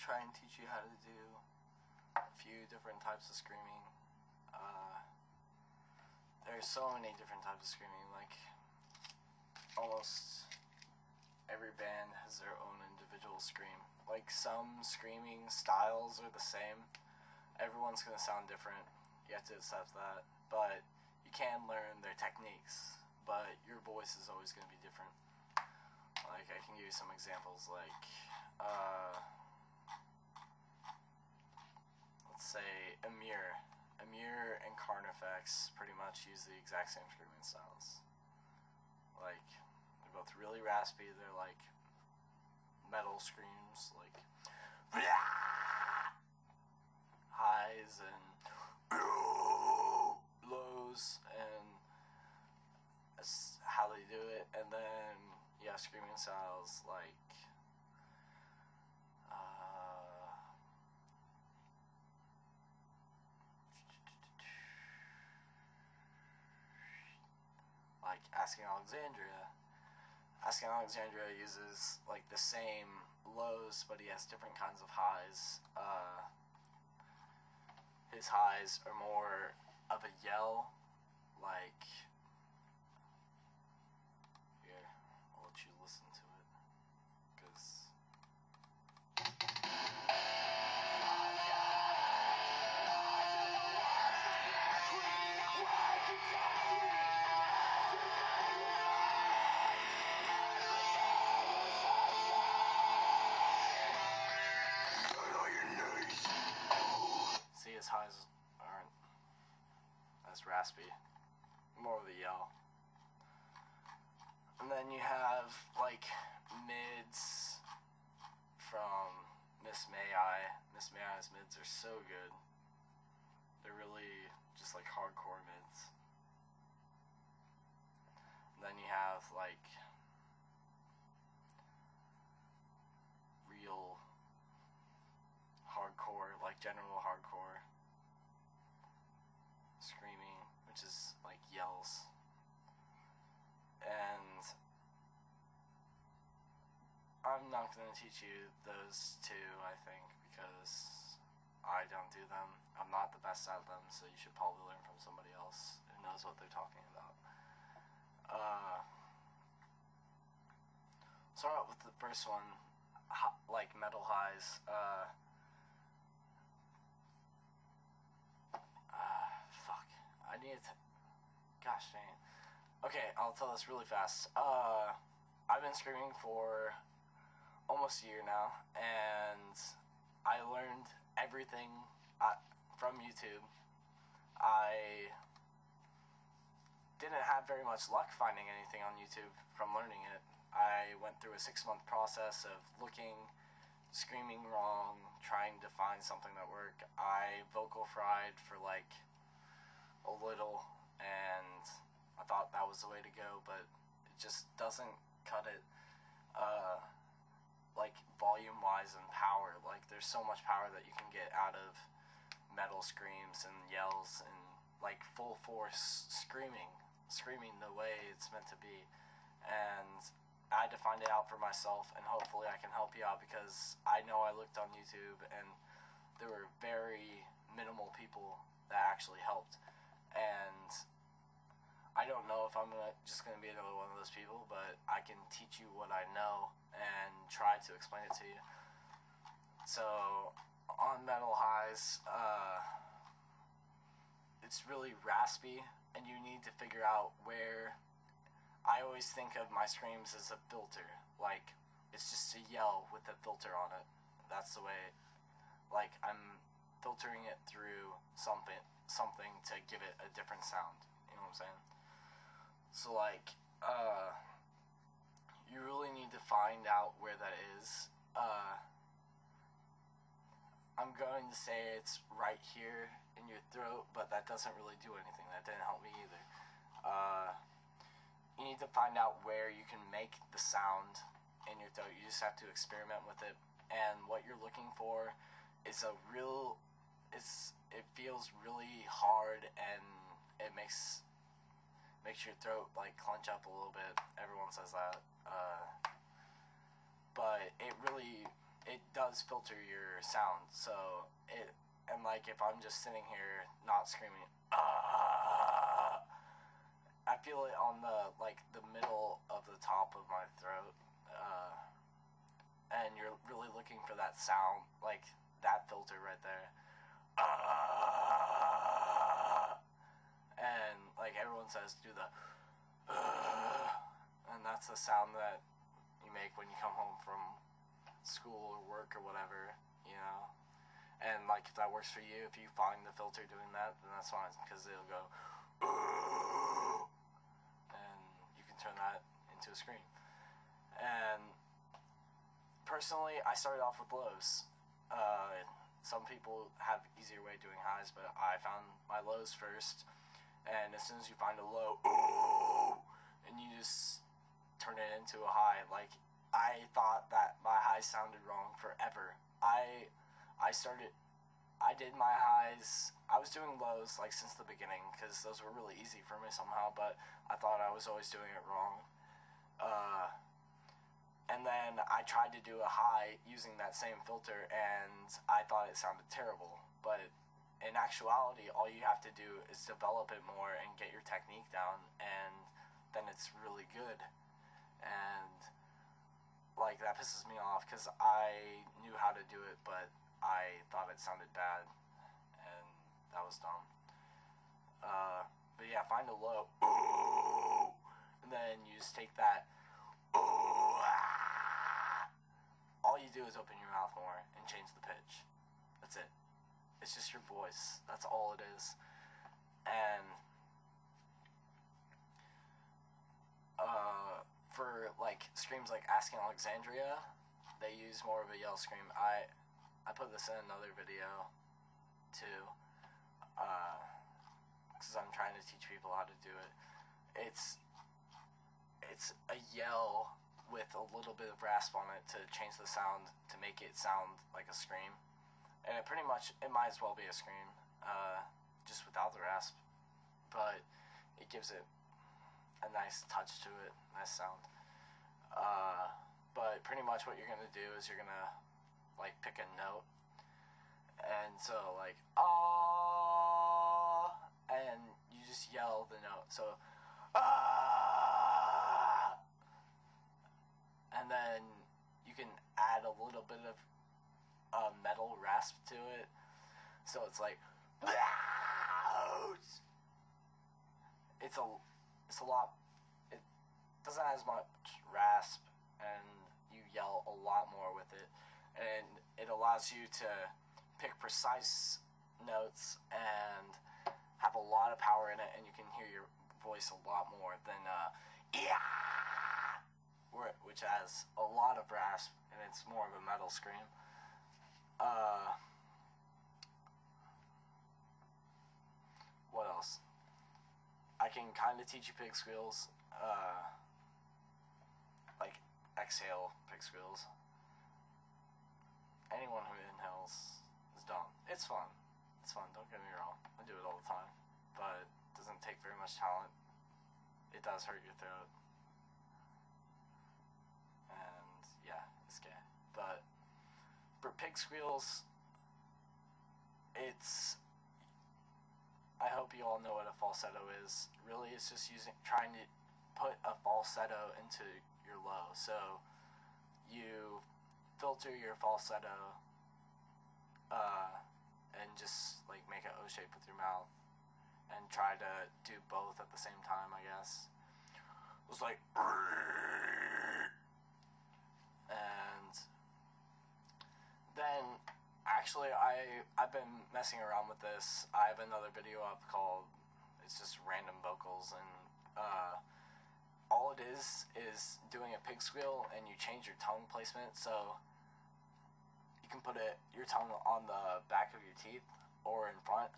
try and teach you how to do a few different types of screaming. There's so many different types of screaming, like almost every band has their own individual scream. Like some screaming styles are the same. Everyone's gonna sound different. You have to accept that. But you can learn their techniques, but your voice is always gonna be different. Like I can give you some examples, like let's say Amir and Carnifex pretty much use the exact same screaming styles. Like, they're both really raspy. They're like metal screams, like highs and lows, and that's how they do it. And then you have screaming styles like Asking Alexandria. Asking Alexandria uses like the same lows, but he has different kinds of highs. His highs are more of a yell, like here, I'll let you listen to it, because see, his highs aren't as raspy, more of a yell. And then you have like mids from Miss May I. Miss May I's mids are so good. They're really just like hardcore mids. And then you have like real hardcore, like general hardcore screaming, which is like yells. And I'm not going to teach you those two, I think, because I don't do them. I'm not the best at them, so you should probably learn from somebody else who knows what they're talking about. Start out with the first one, like metal highs. Fuck. I need to... Gosh dang it. Okay, I'll tell this really fast. I've been screaming for almost a year now, and I learned everything from YouTube. I didn't have very much luck finding anything on YouTube from learning it. I went through a 6-month process of looking, screaming wrong, trying to find something that worked. I vocal fried for like a little, and I thought that was the way to go, but it just doesn't cut it, like volume wise and power. Like there's so much power that you can get out of metal screams and yells and like full force screaming the way it's meant to be. And I had to find it out for myself, and hopefully I can help you out, because I know I looked on YouTube and there were very minimal people that actually helped. And I don't know if I'm just going to be another one of those people, but I can teach you what I know and try to explain it to you. So, on metal highs, it's really raspy, and you need to figure out where... I always think of my screams as a filter. Like, it's just a yell with a filter on it. That's the way... Like, I'm filtering it through something to give it a different sound. You know what I'm saying? So, like, you really need to find out where that is. I'm going to say it's right here in your throat, but that doesn't really do anything. That didn't help me either. You need to find out where you can make the sound in your throat. You just have to experiment with it. And what you're looking for is a real... It feels really hard, and it makes your throat like clench up a little bit. Everyone says that. But it does filter your sound. So and like if I'm just sitting here not screaming, I feel it on the middle of the top of my throat, and you're really looking for that sound, like that filter right there. And like everyone says, do the and that's the sound that you make when you come home from school or work or whatever, you know. And like if that works for you, if you find the filter doing that, then that's fine, because it'll go and you can turn that into a scream. And personally, I started off with lows. Some people have easier way of doing highs, but I found my lows first. And as soon as you find a low, and you just turn it into a high. Like, I thought that my highs sounded wrong forever. I did my highs. I was doing lows like since the beginning, because those were really easy for me somehow, but I thought I was always doing it wrong. And then I tried to do a high using that same filter, and I thought it sounded terrible. But in actuality, all you have to do is develop it more and get your technique down, and then it's really good. And like, that pisses me off, because I knew how to do it, but I thought it sounded bad, and that was dumb. But yeah, find a low, and then you just take that, all you do is open your mouth more and change the pitch. That's it. It's just your voice. That's all it is. And for like screams like Asking Alexandria, they use more of a yell scream. I put this in another video too, because I'm trying to teach people how to do it. It's a yell with a little bit of rasp on it to change the sound, to make it sound like a scream. And it might as well be a scream, just without the rasp. But it gives it a nice touch to it, nice sound. But pretty much what you're going to do is you're going to, like, pick a note. And so, like, ah, and you just yell the note. So, ah, and then you can add a little bit of metal rasp to it. So it's like, it's a lot, it doesn't have as much rasp, and you yell a lot more with it, and it allows you to pick precise notes and have a lot of power in it, and you can hear your voice a lot more than which has a lot of rasp, and it's more of a metal scream. What else? I can kind of teach you pig squeals, like exhale pig squeals. Anyone who inhales is dumb. It's fun. It's fun, don't get me wrong. I do it all the time, but it doesn't take very much talent. It does hurt your throat. And yeah, it's gay. But for pig squeals, I hope you all know what a falsetto is. Really, it's just trying to put a falsetto into your low. So you filter your falsetto, and just like make an O shape with your mouth, and try to do both at the same time, I guess. It was like, and then actually I've been messing around with this. I have another video up called, it's just random vocals, and all it is doing a pig squeal, and you change your tongue placement. So you can put your tongue on the back of your teeth or in front,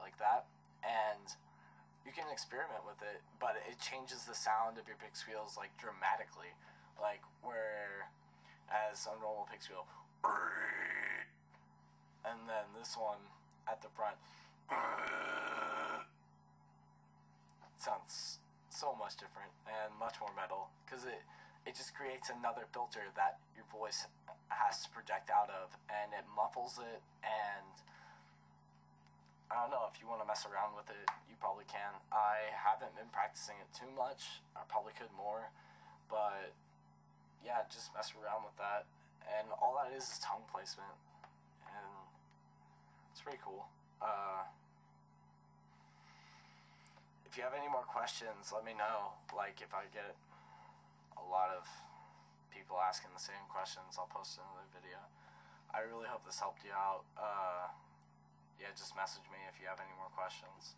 like that, and you can experiment with it, but it changes the sound of your pig squeals like dramatically, like where as a normal pig squeal, and then this one at the front sounds so much different and much more metal, because it just creates another filter that your voice has to project out of, and it muffles it. And I don't know, if you want to mess around with it, you probably can. I haven't been practicing it too much. I probably could more, but yeah, just mess around with that. And all that is tongue placement, and it's pretty cool. If you have any more questions, let me know. Like, if I get a lot of people asking the same questions, I'll post another video. I really hope this helped you out. Yeah, just message me if you have any more questions.